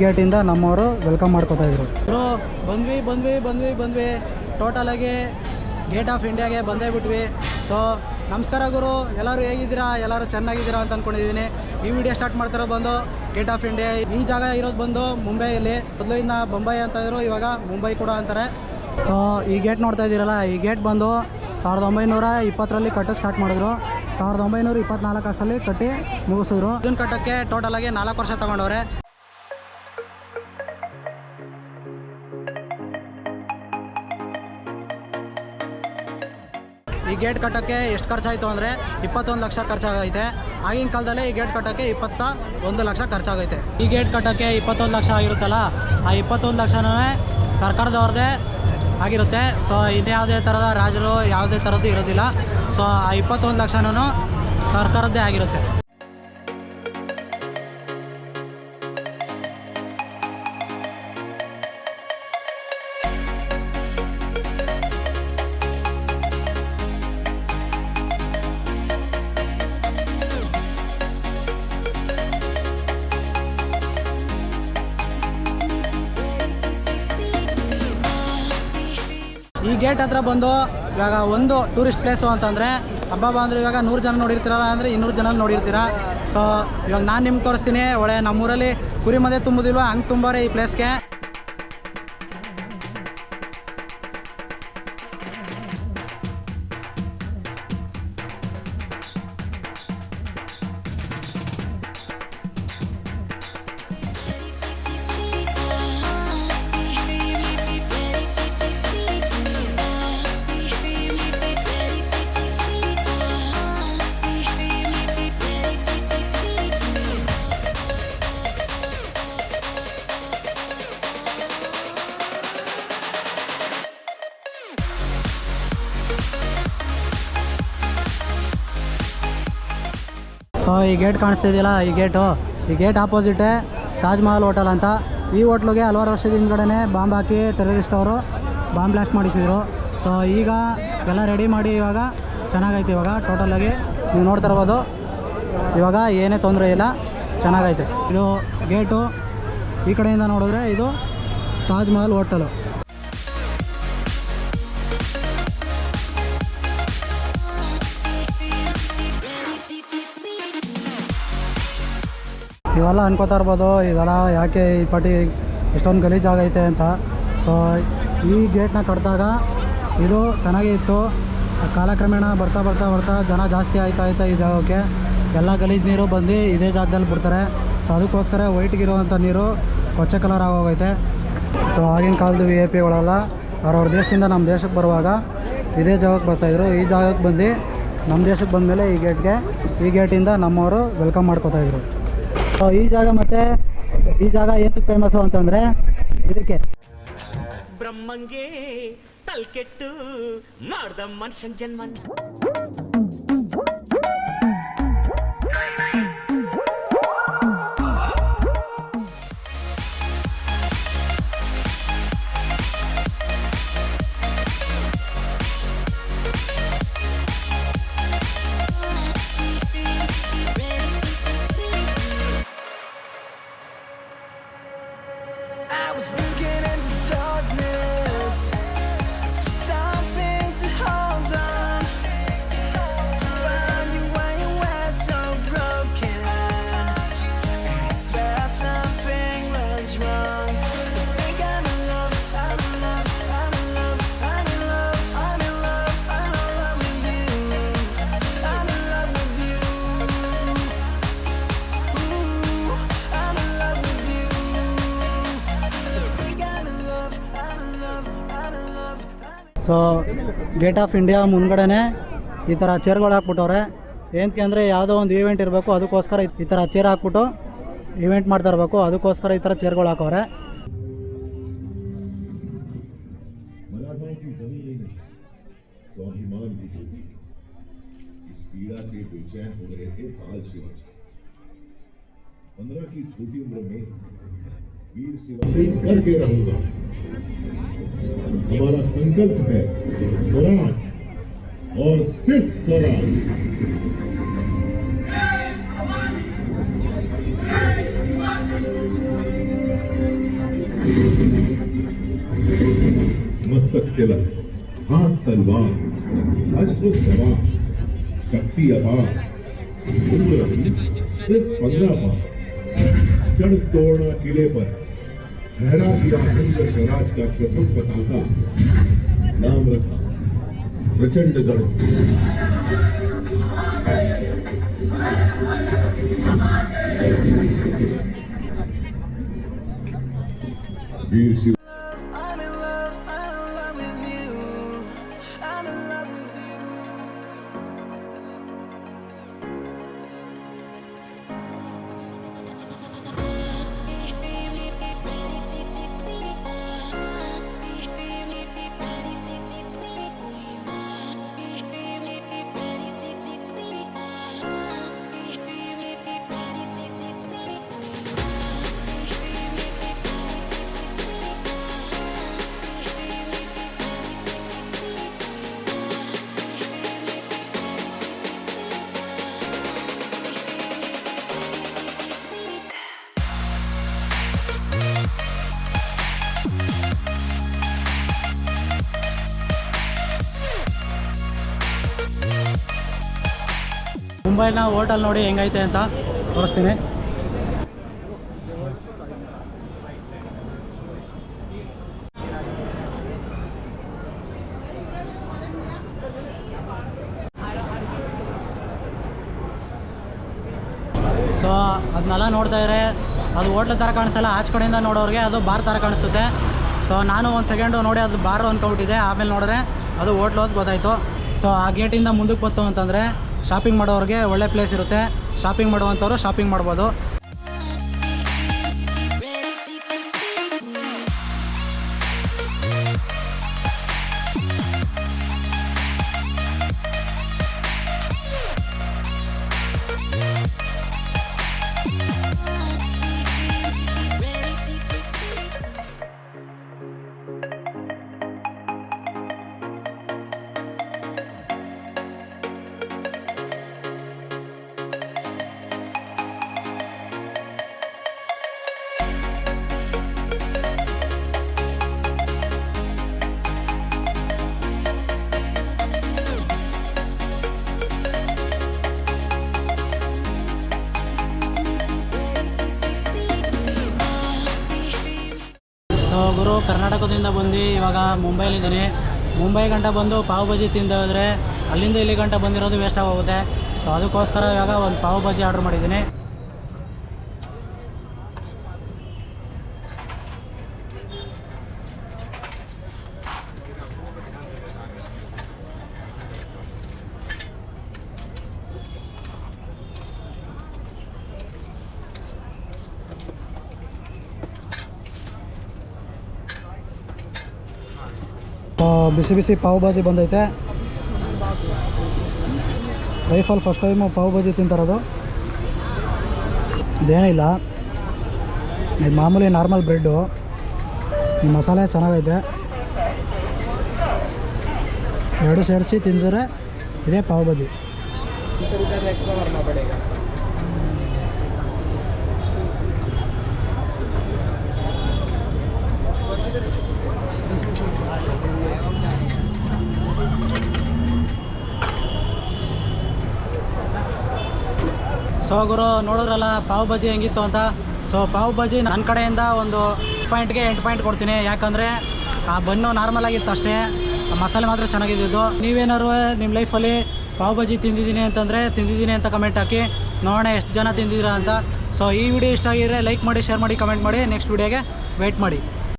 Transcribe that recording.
ಗೇಟಿಂದ ನಮ್ಮವರು ವೆಲ್ಕಮ್ ಮಾಡ್ಕೋತಾ ಇದ್ರು. ಬಂದ್ವಿ ಟೋಟಲ್ ಆಗಿ ಗೇಟ್ ಆಫ್ ಇಂಡಿಯಾಗೆ ಬಂದೇ ಬಿಟ್ವಿ. ಸೊ ನಮಸ್ಕಾರ ಗುರು, ಎಲ್ಲರೂ ಹೇಗಿದ್ದೀರಾ? ಎಲ್ಲರೂ ಚೆನ್ನಾಗಿದ್ದೀರಾ ಅಂತ ಅಂದ್ಕೊಂಡಿದ್ದೀನಿ. ಈ ವಿಡಿಯೋ ಸ್ಟಾರ್ಟ್ ಮಾಡ್ತಾರೋ ಬಂದು ಗೇಟ್ ಆಫ್ ಇಂಡಿಯಾ. ಈ ಜಾಗ ಇರೋದು ಬಂದು ಮುಂಬೈಯಲ್ಲಿ. ಮೊದಲಿಂದ ಬೊಂಬೈ ಅಂತ ಇದ್ರು, ಇವಾಗ ಮುಂಬೈ ಕೂಡ ಅಂತಾರೆ. ಸೊ ಈ ಗೇಟ್ ನೋಡ್ತಾ ಇದ್ದೀರಲ್ಲ, ಈ ಗೇಟ್ ಬಂದು 1920ರಲ್ಲಿ ಕಟ್ಟಕ್ಕೆ ಸ್ಟಾರ್ಟ್ ಮಾಡಿದ್ರು. 1924 ಅಷ್ಟರಲ್ಲಿ ಕಟ್ಟಿ ಮುಗಿಸಿದ್ರು. ಇದನ್ನ ಕಟ್ಟಕ್ಕೆ ಟೋಟಲ್ ಆಗಿ 4 ವರ್ಷ ತಗೊಂಡವ್ರೆ. ಈ ಗೇಟ್ ಕಟ್ಟೋಕ್ಕೆ ಎಷ್ಟು ಖರ್ಚಾಯಿತು ಅಂದರೆ 21 ಲಕ್ಷ ಖರ್ಚಾಗೈತೆ. ಆಗಿನ ಕಾಲದಲ್ಲಿ ಈ ಗೇಟ್ ಕಟ್ಟೋಕ್ಕೆ 21 ಲಕ್ಷ ಖರ್ಚಾಗೈತೆ. ಈ ಗೇಟ್ ಕಟ್ಟೋಕ್ಕೆ 21 ಲಕ್ಷ ಆಗಿರುತ್ತಲ್ಲ, ಆ 21 ಲಕ್ಷನೂ ಸರ್ಕಾರದವ್ರದ್ದೇ ಆಗಿರುತ್ತೆ. ಸೊ ಇನ್ಯಾವುದೇ ಥರದ ರಾಜರು ಯಾವುದೇ ಥರದ್ದು ಇರೋದಿಲ್ಲ. ಸೊ ಆ 21 ಲಕ್ಷನೂ ಸರ್ಕಾರದ್ದೇ ಆಗಿರುತ್ತೆ. ಈ ಗೇಟ್ ಹತ್ರ ಬಂದು ಇವಾಗ ಒಂದು ಟೂರಿಸ್ಟ್ ಪ್ಲೇಸು ಅಂತಂದರೆ ಹಬ್ಬ ಅಂದರೆ ಇವಾಗ 100 ಜನ ನೋಡಿರ್ತೀರಲ್ಲ ಅಂದರೆ 200 ಜನ ನೋಡಿರ್ತೀರ. ಸೊ ಇವಾಗ ನಾನು ನಿಮ್ಗೆ ತೋರಿಸ್ತೀನಿ. ಒಳ್ಳೆ ನಮ್ಮೂರಲ್ಲಿ ಕುರಿ ಮದೆ ತುಂಬೋದಿಲ್ವ, ಹಂಗೆ ತುಂಬೋರೆ ಈ ಪ್ಲೇಸ್ಗೆ. ಸೊ ಈ ಗೇಟ್ ಕಾಣಿಸ್ತಿದೆಯಲ್ಲ, ಈ ಗೇಟ್ ಆಪೋಸಿಟೇ ತಾಜ್ ಮಹಲ್ ಹೋಟೆಲ್ ಅಂತ. ಈ ಹೋಟ್ಲಿಗೆ ಹಲವಾರು ವರ್ಷದ ಹಿಂದ್ಗಡೆ ಬಾಂಬ್ ಹಾಕಿ ಟೆರರಿಸ್ಟ್ ಅವರು ಬಾಂಬ್ ಬ್ಲಾಸ್ಟ್ ಮಾಡಿಸಿದ್ರು. ಸೊ ಈಗ ಎಲ್ಲ ರೆಡಿ ಮಾಡಿ ಇವಾಗ ಚೆನ್ನಾಗೈತೆ. ಇವಾಗ ಟೋಟಲಾಗಿ ನೀವು ನೋಡ್ತಾ ಇರ್ಬೋದು, ಇವಾಗ ಏನೇ ತೊಂದರೆ ಇಲ್ಲ, ಚೆನ್ನಾಗೈತೆ. ಇದು ಗೇಟು. ಈ ಕಡೆಯಿಂದ ನೋಡಿದ್ರೆ ಇದು ತಾಜ್ ಮಹಲ್ ಹೋಟೆಲು. ಇವೆಲ್ಲ ಅನ್ಕೋತಾ ಇರ್ಬೋದು, ಇದೆಲ್ಲ ಯಾಕೆ ಈ ಪಟ್ಟಿ ಎಷ್ಟೊಂದು ಗಲೀಜಾಗೈತೆ ಅಂತ. ಸೊ ಈ ಗೇಟ್ನ ಕಟ್ಟಿದಾಗ ಇದು ಚೆನ್ನಾಗೇ ಇತ್ತು. ಕಾಲಕ್ರಮೇಣ ಬರ್ತಾ ಜನ ಜಾಸ್ತಿ ಆಯ್ತಾ ಈ ಜಾಗಕ್ಕೆ ಎಲ್ಲ ಗಲೀಜು ನೀರು ಬಂದು ಇದೇ ಜಾಗದಲ್ಲಿ ಬಿಡ್ತಾರೆ. ಸೊ ಅದಕ್ಕೋಸ್ಕರ ವೈಟ್ಗಿರುವಂಥ ನೀರು ಕೊಚ್ಚೆ ಕಲರ್ ಆಗೋಗೈತೆ. ಸೊ ಆಗಿನ ಕಾಲದ VIP ಅವ್ರವ್ರ ದೇಶದಿಂದ ನಮ್ಮ ದೇಶಕ್ಕೆ ಬರುವಾಗ ಇದೇ ಜಾಗಕ್ಕೆ ಬರ್ತಾಯಿದ್ರು. ಈ ಜಾಗಕ್ಕೆ ಬಂದು ನಮ್ಮ ದೇಶಕ್ಕೆ ಬಂದಮೇಲೆ ಈ ಗೇಟಿಂದ ನಮ್ಮವರು ವೆಲ್ಕಮ್ ಮಾಡ್ಕೋತಾಯಿದ್ರು. ಸೊ ಈ ಜಾಗ ಮತ್ತು ಈ ಜಾಗ ಏನಕ್ಕೆ ಫೇಮಸ್ಸು ಅಂತಂದರೆ ಇದಕ್ಕೆ ಬ್ರಹ್ಮಂಗೆ ತಲ್ಕೆಟ್ಟು ಮಾಡ್ದ ಮನುಷ್ಯನ್ ಜನ್ಮ. ಸೊ ಗೇಟ್ ಆಫ್ ಇಂಡಿಯಾ ಮುಂದ್ಗಡೆನೇ ಈ ಥರ ಚೇರ್ಗಳು ಹಾಕ್ಬಿಟ್ಟವ್ರೆ. ಏನಕ್ಕೆ ಅಂದರೆ ಯಾವುದೋ ಒಂದು ಈವೆಂಟ್ ಇರಬೇಕು, ಅದಕ್ಕೋಸ್ಕರ ಈ ಥರ ಚೇರ್ ಹಾಕ್ಬಿಟ್ಟು ಈವೆಂಟ್ ಮಾಡ್ತಾ ಇರಬೇಕು, ಅದಕ್ಕೋಸ್ಕರ ಈ ಥರ ಚೇರ್ಗಳು ಹಾಕವ್ರೆ. हमारा संकल्प है स्वराज और सिर्फ स्वराज। मस्तक तिलक, हाथ तलवार, अश्रु सवार, शक्ति अपार, उम्र सिर्फ 15 बार, जड़ तोड़ना किले पर, ठहरा दिया हिंद स्वराज का प्रथम पताका, नाम रखा प्रचंडगढ़। वीर Shiv I'm in love with you. I'm in love with you. ಮುಂಬೈನ ಹೋಟೆಲ್ ನೋಡಿ ಹೆಂಗೈತೆ ಅಂತ ತೋರಿಸ್ತೀನಿ. ಸೊ ಅದನ್ನೆಲ್ಲ ನೋಡ್ತಾ ಇದ್ರೆ ಅದು ಹೋಟ್ಲ್ ಥರ ಕಾಣಿಸಲ್ಲ, ಆಚೆ ಕಡೆಯಿಂದ ನೋಡೋರಿಗೆ ಅದು ಬಾರ್ ಥರ ಕಾಣಿಸುತ್ತೆ. ಸೊ ನಾನು ಒಂದು ಸೆಕೆಂಡು ನೋಡಿ ಅದು ಬಾರು ಅಂದ್ಕೊಬಿಟ್ಟಿದ್ದೆ, ಆಮೇಲೆ ನೋಡಿದ್ರೆ ಅದು ಹೋಟ್ಲು ಅಂತ ಗೊತ್ತಾಯಿತು. ಸೊ ಆ ಗೇಟಿಂದ ಮುಂದಕ್ಕೆ ಬಂತು ಅಂತಂದರೆ ಶಾಪಿಂಗ್ ಮಾಡೋರಿಗೆ ಒಳ್ಳೆ ಪ್ಲೇಸ್ ಇರುತ್ತೆ. ಶಾಪಿಂಗ್ ಮಾಡುವಂಥವ್ರು ಶಾಪಿಂಗ್ ಮಾಡ್ಬೋದು. ಸೊ ಗುರು, ಕರ್ನಾಟಕದಿಂದ ಬಂದು ಇವಾಗ ಮುಂಬೈಲಿದ್ದೀನಿ. ಮುಂಬೈ ಗಂಟ ಬಂದು ಪಾವ್ ಬಜಿ ತಿಂದು ಹೋದರೆ ಅಲ್ಲಿಂದ ಇಲ್ಲಿ ಗಂಟ ಬಂದಿರೋದು ವೇಸ್ಟ್ ಆಗೋಗುತ್ತೆ. ಸೊ ಅದಕ್ಕೋಸ್ಕರ ಇವಾಗ ಒಂದು ಪಾವ್ ಬಜಿ ಆರ್ಡ್ರ್ ಮಾಡಿದ್ದೀನಿ. ಬಿಸಿ ಬಿಸಿ ಪಾವ್ ಭಾಜಿ ಬಂದೈತೆ. ಲೈಫಲ್ಲಿ ಫಸ್ಟ್ ಟೈಮು ಪಾವ್ ಭಾಜಿ ತಿಂತಾರೋದು. ಇದೇನಿಲ್ಲ, ಇದು ಮಾಮೂಲಿ ನಾರ್ಮಲ್ ಬ್ರೆಡ್ಡು. ಮಸಾಲೆ ಚೆನ್ನಾಗೈತೆ. ಎರಡು ಸೇರಿಸಿ ತಿಂದರೆ ಇದೇ ಪಾವ್ ಭಾಜಿ. ಸೊ ಗುರು, ನೋಡಿದ್ರಲ್ಲ ಪಾವ್ ಭಾಜಿ ಹೆಂಗಿತ್ತು ಅಂತ. ಸೊ ಪಾವ್ ಭಾಜಿ ನನ್ನ ಕಡೆಯಿಂದ ಒಂದು ಪಾಯಿಂಟ್ಗೆ 8 ಪಾಯಿಂಟ್ ಕೊಡ್ತೀನಿ. ಯಾಕಂದರೆ ಆ ಬನ್ನು ನಾರ್ಮಲ್ ಆಗಿತ್ತು ಅಷ್ಟೇ, ಮಸಾಲೆ ಮಾತ್ರ ಚೆನ್ನಾಗಿದ್ದು. ನೀವೇನಾದ್ರು ನಿಮ್ಮ ಲೈಫಲ್ಲಿ ಪಾವ್ ಭಾಜಿ ತಿಂದಿದ್ದೀನಿ ಅಂತ ಕಮೆಂಟ್ ಹಾಕಿ, ನೋಡೋಣ ಎಷ್ಟು ಜನ ತಿಂದಿದ್ದೀರಾ ಅಂತ. ಸೊ ಈ ವಿಡಿಯೋ ಇಷ್ಟ ಆಗಿದ್ರೆ ಲೈಕ್ ಮಾಡಿ, ಶೇರ್ ಮಾಡಿ, ಕಮೆಂಟ್ ಮಾಡಿ. ನೆಕ್ಸ್ಟ್ ವಿಡಿಯೋಗೆ ವೆಯ್ಟ್ ಮಾಡಿ.